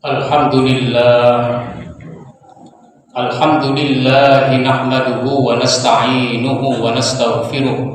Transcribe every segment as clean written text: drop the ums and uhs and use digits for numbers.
Alhamdulillah nahmaduhu wa nasta'inuhu wa nastaghfiruh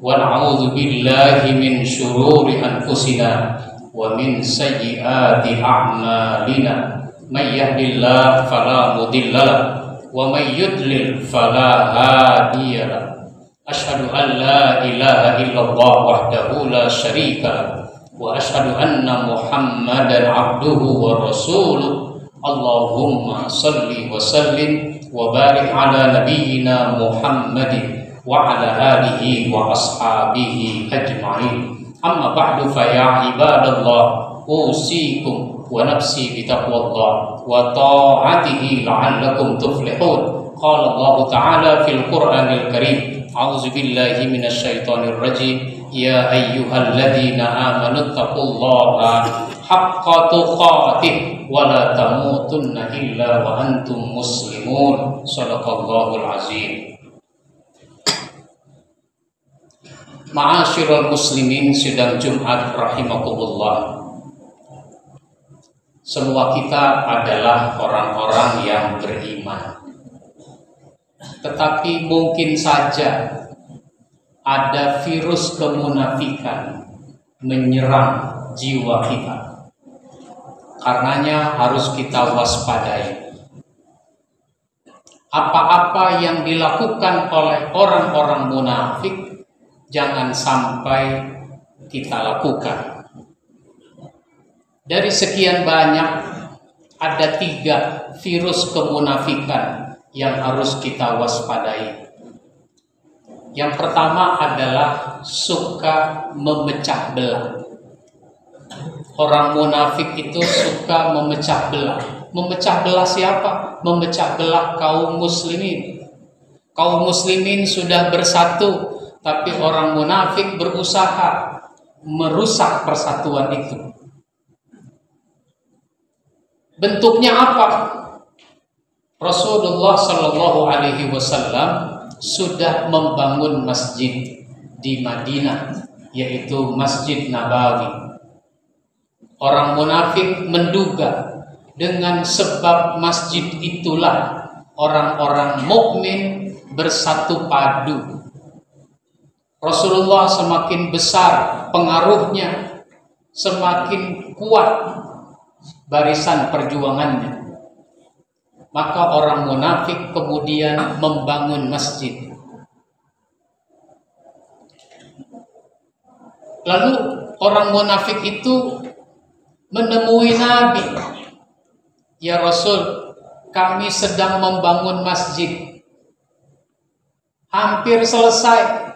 wa na'udzu billahi min syururi anfusina wa min sayyiati a'malina may yahdihillahu fala mudilla lahu wa may yudlil fala hadiya lahu asyhadu an la ilaha illallah wahdahu la syarika lahu wa asyhadu anna Muhammadan abduhu wa rasuluh. Allahumma salli wa sallim wa barik ala nabiyyina Muhammadin wa ala alihi wa ashabihi ajma'in. Amma ba'du fa ya ibadallah usikum wa nafsi bi taqwallah wa ta'atihi la'allakum tuflihun. Qala Allah ta'ala fil Qur'anil Karim, a'udzu billahi minasy syaithanir rajim. Ya ayyuhalladzina amanu taqullaha haqqa tuqatih wa la tamutunna illa wa antum muslimun. Shadaqallahul azim. Ma'asyiral muslimin sidang Jumat rahimakumullah. Semua kita adalah orang-orang yang beriman. Tetapi mungkin saja ada virus kemunafikan menyerang jiwa kita. Karenanya harus kita waspadai. Apa-apa yang dilakukan oleh orang-orang munafik jangan sampai kita lakukan. Dari sekian banyak, ada 3 virus kemunafikan yang harus kita waspadai. Yang pertama adalah suka memecah belah. Orang munafik itu suka memecah belah. Memecah belah siapa? Memecah belah kaum muslimin. Kaum muslimin sudah bersatu, tapi orang munafik berusaha merusak persatuan itu. Bentuknya apa? Rasulullah Shallallahu Alaihi Wasallam sudah membangun masjid di Madinah, yaitu Masjid Nabawi. Orang munafik menduga dengan sebab masjid itulah orang-orang mukmin bersatu padu. Rasulullah semakin besar pengaruhnya, semakin kuat barisan perjuangannya. Maka orang munafik kemudian membangun masjid. Lalu orang munafik itu menemui Nabi. Ya Rasul, kami sedang membangun masjid. Hampir selesai.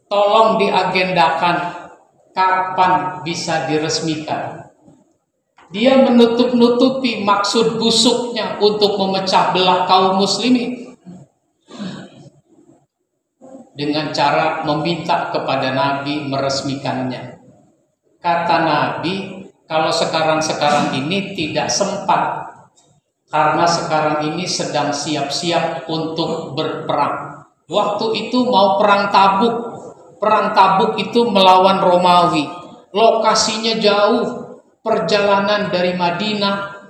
Tolong diagendakan kapan bisa diresmikan. Dia menutup-nutupi maksud busuknya untuk memecah belah kaum muslimin dengan cara meminta kepada Nabi meresmikannya. Kata Nabi, kalau sekarang ini tidak sempat, karena sekarang ini sedang siap-siap untuk berperang. Waktu itu mau perang Tabuk. Perang Tabuk itu melawan Romawi. Lokasinya jauh. Perjalanan dari Madinah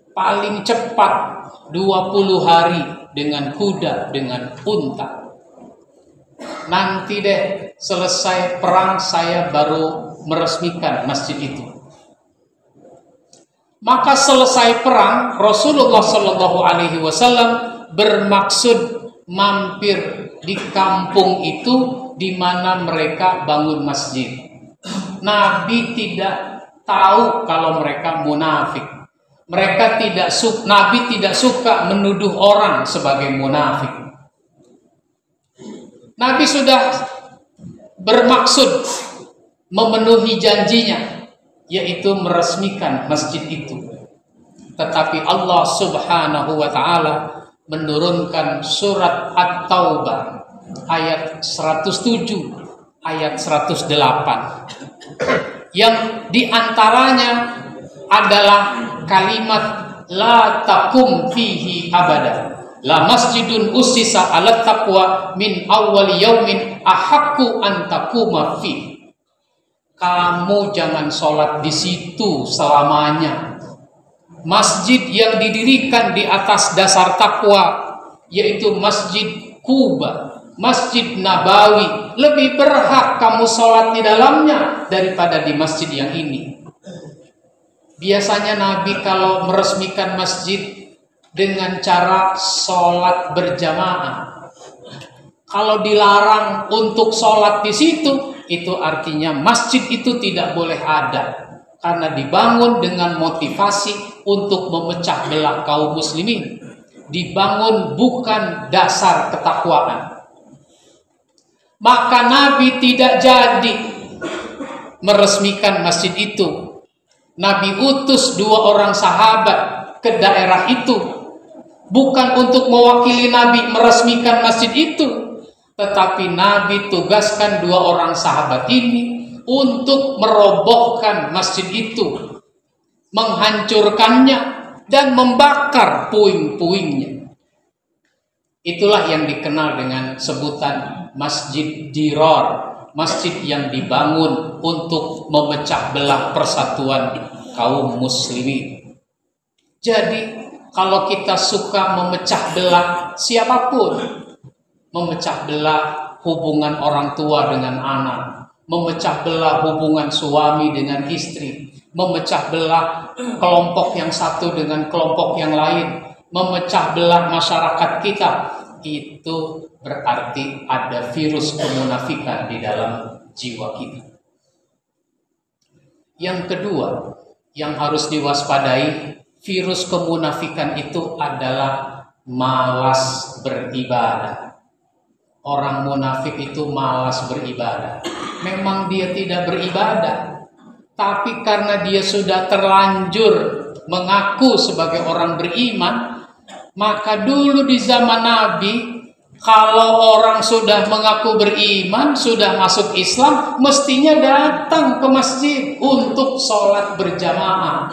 paling cepat 20 hari dengan kuda, dengan unta. Nanti deh selesai perang saya baru meresmikan masjid itu. Maka selesai perang, Rasulullah Shallallahu Alaihi Wasallam bermaksud mampir di kampung itu di mana mereka bangun masjid. Nabi tidak tahu kalau mereka munafik. Nabi tidak suka menuduh orang sebagai munafik. Nabi sudah bermaksud memenuhi janjinya, yaitu meresmikan masjid itu. Tetapi Allah Subhanahu wa taala menurunkan surat At-Taubah ayat 107, ayat 108. Yang diantaranya adalah kalimat la takum fihi abada, la masjidun ussisa ala taqwa min awwal yaumin ahaqqu an taquma fi. Kamu jangan sholat di situ selamanya. masjid yang didirikan di atas dasar takwa, yaitu Masjid Quba, Masjid Nabawi, lebih berhak kamu sholat di dalamnya daripada di masjid yang ini. Biasanya Nabi kalau meresmikan masjid dengan cara sholat berjamaah. Kalau dilarang untuk sholat di situ, itu artinya masjid itu tidak boleh ada. Karena dibangun dengan motivasi untuk memecah belah kaum muslimin. Dibangun bukan dasar ketakwaan. Maka Nabi tidak jadi meresmikan masjid itu. Nabi utus 2 orang sahabat ke daerah itu. Bukan untuk mewakili Nabi meresmikan masjid itu. Tetapi Nabi tugaskan 2 orang sahabat ini untuk merobohkan masjid itu. Menghancurkannya dan membakar puing-puingnya. Itulah yang dikenal dengan sebutan Masjid Dirar. Masjid yang dibangun untuk memecah belah persatuan kaum muslimin. Jadi kalau kita suka memecah belah siapapun, memecah belah hubungan orang tua dengan anak, memecah belah hubungan suami dengan istri, memecah belah kelompok yang satu dengan kelompok yang lain, memecah belah masyarakat kita, itu berarti ada virus kemunafikan di dalam jiwa kita. Yang kedua yang harus diwaspadai, virus kemunafikan itu adalah malas beribadah. Orang munafik itu malas beribadah. Memang dia tidak beribadah, tapi karena dia sudah terlanjur mengaku sebagai orang beriman, maka dulu di zaman Nabi, kalau orang sudah mengaku beriman, sudah masuk Islam, mestinya datang ke masjid untuk sholat berjamaah.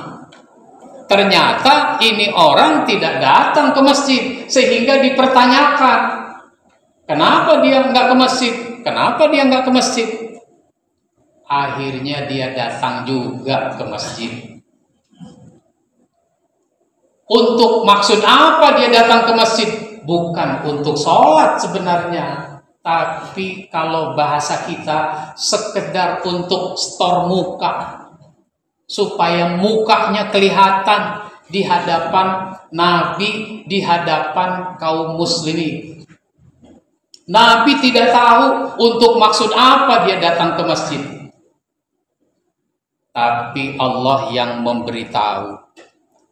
Ternyata ini orang tidak datang ke masjid, sehingga dipertanyakan, kenapa dia nggak ke masjid? Kenapa dia nggak ke masjid? Akhirnya dia datang juga ke masjid. Untuk maksud apa dia datang ke masjid? Bukan untuk sholat sebenarnya, tapi kalau bahasa kita sekedar untuk store muka, supaya mukanya kelihatan di hadapan Nabi, di hadapan kaum muslimin. Nabi tidak tahu untuk maksud apa dia datang ke masjid, tapi Allah yang memberitahu.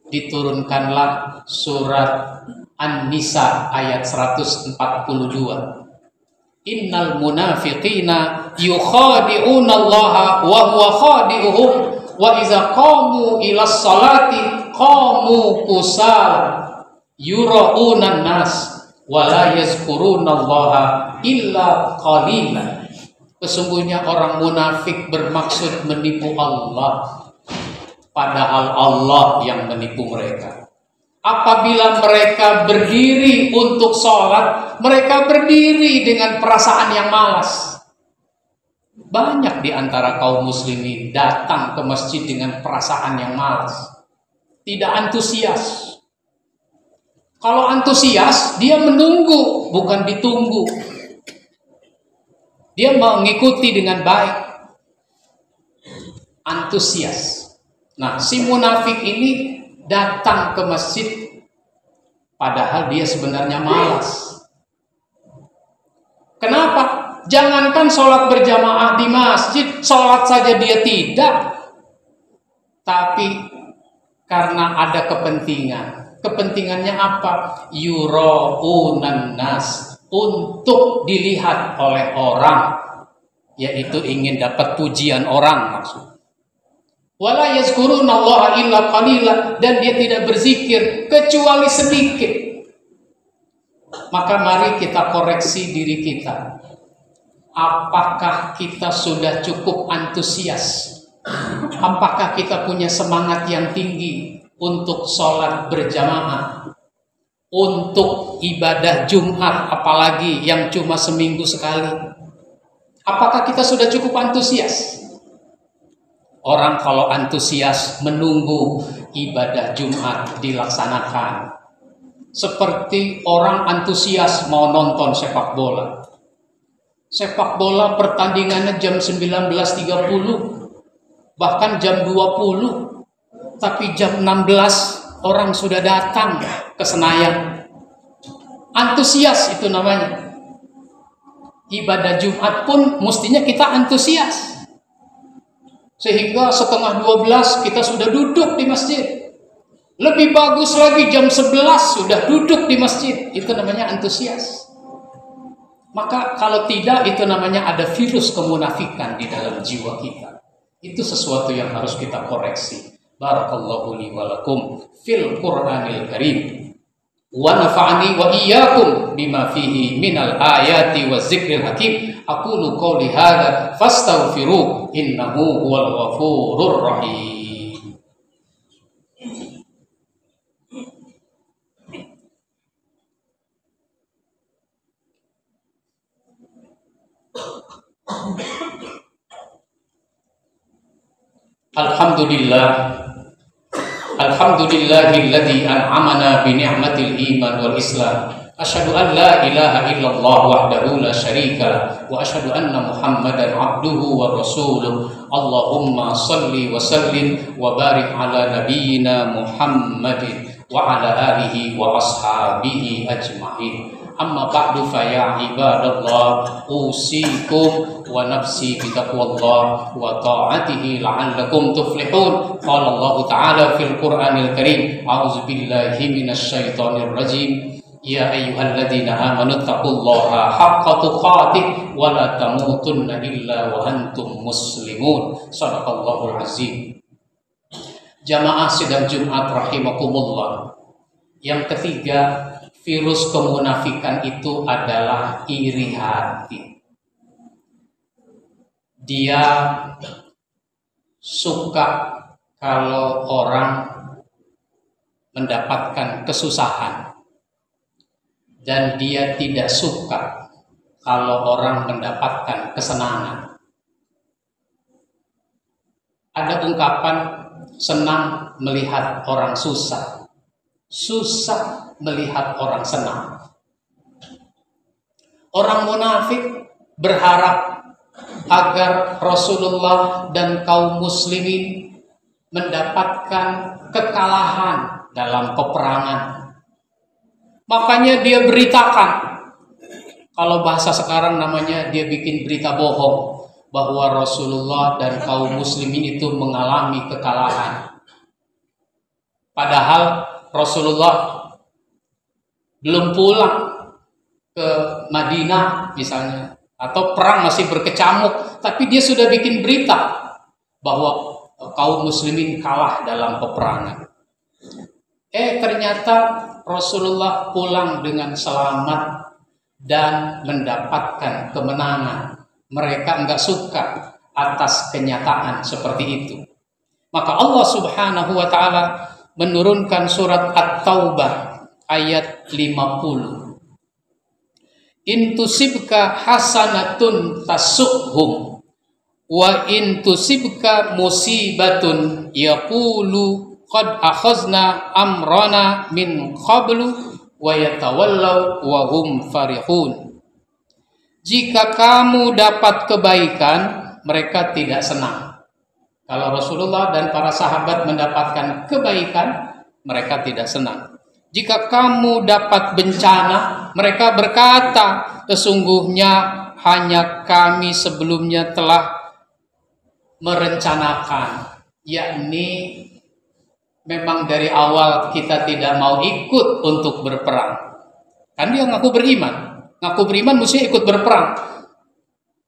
Diturunkanlah surat An-Nisa ayat 142. Innal munafiqina yukhadi'una Allah wa huwa khadi'uhum wa iza qamu ila sholati qamu kusala yura'una nas wa la yazkuruna Allah illa qalila. Sesungguhnya orang munafik bermaksud menipu Allah, padahal Allah yang menipu mereka. Apabila mereka berdiri untuk sholat, mereka berdiri dengan perasaan yang malas. Banyak di antara kaum muslimin datang ke masjid dengan perasaan yang malas, tidak antusias. Kalau antusias, dia menunggu, bukan ditunggu. Dia mengikuti dengan baik, antusias. Nah, si munafik ini datang ke masjid padahal dia sebenarnya malas. Kenapa? Jangankan sholat berjamaah di masjid, sholat saja dia tidak. Tapi karena ada kepentingan. Kepentingannya apa? Yura'unan nas, untuk dilihat oleh orang, yaitu ingin dapat pujian orang maksud. Wala yazkuruna Allah illa qalila, dan dia tidak berzikir kecuali sedikit. Maka mari kita koreksi diri kita. Apakah kita sudah cukup antusias? Apakah kita punya semangat yang tinggi untuk sholat berjamaah, untuk ibadah Jumat, apalagi yang cuma seminggu sekali? Apakah kita sudah cukup antusias? orang kalau antusias menunggu ibadah Jumat dilaksanakan. Seperti orang antusias mau nonton sepak bola. Sepak bola pertandingannya jam 19.30, bahkan jam 20, tapi jam 16 orang sudah datang ke Senayan. Antusias itu namanya. Ibadah Jumat pun mestinya kita antusias. Sehingga setengah 12 kita sudah duduk di masjid. Lebih bagus lagi jam 11 sudah duduk di masjid. Itu namanya antusias. Maka kalau tidak, itu namanya ada virus kemunafikan di dalam jiwa kita. Itu sesuatu yang harus kita koreksi. Barakallahu li wa lakum fil Qur'anil Karim. Wa nafa'ani wa iyyakum bima fihi minal ayati wa zikril hakim. Aqulu qouli hadza fastaghfiru innahu huwal ghafurur rahim. Alhamdulillahilladzi an'amana bi ni'matil iman wal islam. Asyhadu an la ilaha illallah wahdahu la syarika wa asyhadu anna Muhammadan abduhu wa rasuluh. Allahumma shalli wa sallim wa barik ala nabiyyina Muhammadin wa ala alihi wa ashabihi ajma'in. Amma ba'du fa ya ibadallah usikum wa nafsi bitaqwallah wa ta'atihi la'allakum tuflihun. Qala Allah ta'ala fil Qur'anil Karim, a'udzu billahi minasy syaithanir rajim. Ya ayyuhalladzina amanu taqullaha haqqa tuqatih wa la tamutunna illa wa antum muslimun. Shadaqallahul azim. Jamaah sidang Jumat rahimakumullah. Yang ketiga, virus kemunafikan itu adalah iri hati. Dia suka kalau orang mendapatkan kesusahan, dan dia tidak suka kalau orang mendapatkan kesenangan. Ada ungkapan, senang melihat orang susah, susah melihat orang senang. Orang munafik berharap agar Rasulullah dan kaum muslimin mendapatkan kekalahan dalam peperangan. Makanya dia beritakan, kalau bahasa sekarang namanya dia bikin berita bohong, bahwa Rasulullah dan kaum muslimin itu mengalami kekalahan. Padahal Rasulullah belum pulang ke Madinah misalnya, atau perang masih berkecamuk, tapi dia sudah bikin berita bahwa kaum muslimin kalah dalam peperangan. Ternyata Rasulullah pulang dengan selamat dan mendapatkan kemenangan. Mereka enggak suka atas kenyataan seperti itu. Maka Allah Subhanahu wa ta'ala menurunkan surat At-Taubah ayat 50. In tusibka hasanatun tasukhum wa in tusibka musibatun yaqulu qad akhazna amrana min qablu wa yatawallaw wa hum farihun. Jika kamu dapat kebaikan, mereka tidak senang. Kalau Rasulullah dan para sahabat mendapatkan kebaikan, mereka tidak senang. Jika kamu dapat bencana, mereka berkata, sesungguhnya hanya kami sebelumnya telah merencanakan, yakni memang dari awal kita tidak mau ikut untuk berperang. Kan dia ngaku beriman mesti ikut berperang.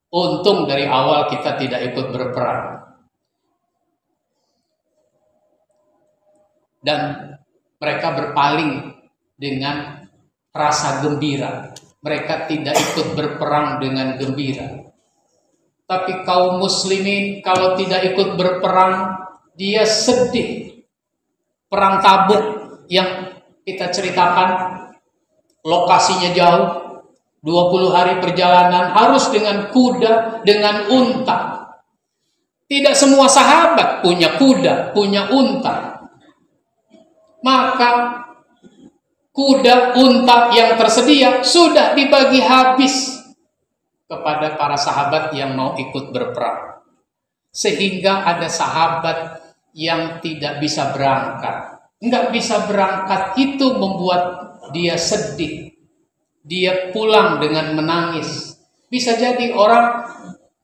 Untung dari awal kita tidak ikut berperang. Dan mereka berpaling dengan rasa gembira. Mereka tidak ikut berperang dengan gembira. Tapi kaum muslimin kalau tidak ikut berperang, dia sedih. Perang Tabuk yang kita ceritakan, lokasinya jauh, 20 hari perjalanan, harus dengan kuda, dengan unta. Tidak semua sahabat punya kuda, punya unta. Maka kuda, unta yang tersedia sudah dibagi habis kepada para sahabat yang mau ikut berperang. Sehingga ada sahabat yang tidak bisa berangkat. Nggak bisa berangkat itu membuat dia sedih. Dia pulang dengan menangis. Bisa jadi orang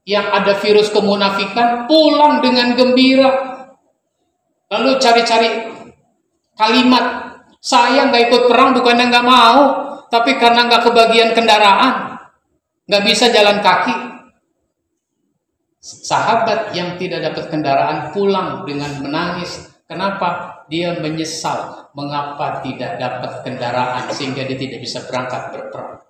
yang ada virus kemunafikan pulang dengan gembira. Lalu cari-cari kalimat, saya nggak ikut perang bukannya nggak mau, tapi karena nggak kebagian kendaraan, nggak bisa jalan kaki. Sahabat yang tidak dapat kendaraan pulang dengan menangis. Kenapa? Dia menyesal mengapa tidak dapat kendaraan sehingga dia tidak bisa berangkat berperang.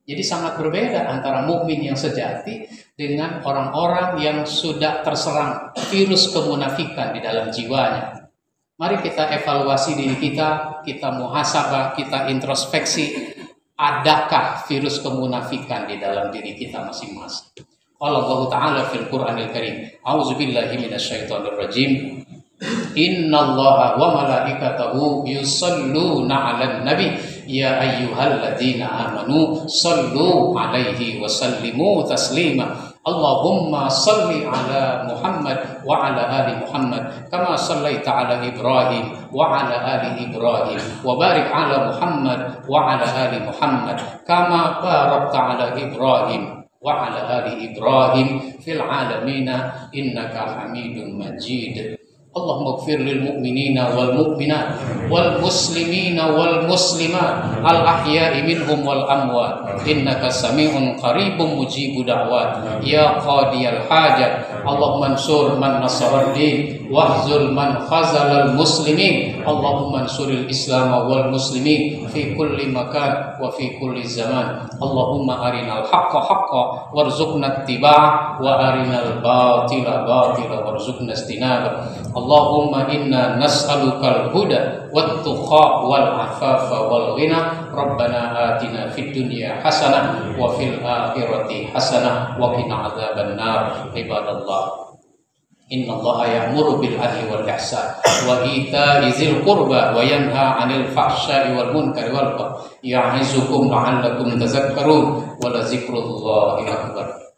Jadi sangat berbeda antara mukmin yang sejati dengan orang-orang yang sudah terserang virus kemunafikan di dalam jiwanya. Mari kita evaluasi diri kita muhasabah, kita introspeksi, adakah virus kemunafikan di dalam diri kita masing-masing. Allah Ta'ala fil Qur'anil Karim, a'udzubillahi minasyaitonir rajim. Innallaha wa malaikatahu yusalluna 'alan nabi ya ayyuhalladzina amanu sallu 'alaihi wa sallimu taslima. Allahumma salli 'ala Muhammad wa 'ala ali Muhammad kama sallaita 'ala Ibrahim wa 'ala ali Ibrahim wa barik 'ala Muhammad wa 'ala ali Muhammad kama barakta 'ala Ibrahim wa 'ala ali Ibrahim fil 'alamina innaka Hamidum Majid. Allahumma ighfir lil mu'minina wal mu'minat wal muslimina wal muslimat al ahya'i minhum wal amwat innaka sami'un qaribun mujibu da'wat ya qadiyal hajat. Allahumma ansur man nasara ad-din wahzul man khazalal muslimin. Allahumma ansuril islam wal muslimin fi kulli makan wa fi kulli zaman. Allahumma arinal haqqa haqqa warzuqna ittiba'ah wa arinal batila batila warzuqna istinabah. Allahumma inna nas'alukal huda wat tuqa wal afafa wal ghina. Rabbana atina fid dunya hasanah wa fil akhirati hasanah wa qina adzabannar. Ibadallah, innallaha ya'muru bil adli wal ihsan wa ita'i dzil qurba wa yanha 'anil fahsya'i wal munkari wal baghi ya'izukum la'allakum tadhakkarun wa la dzikrullahi akbar.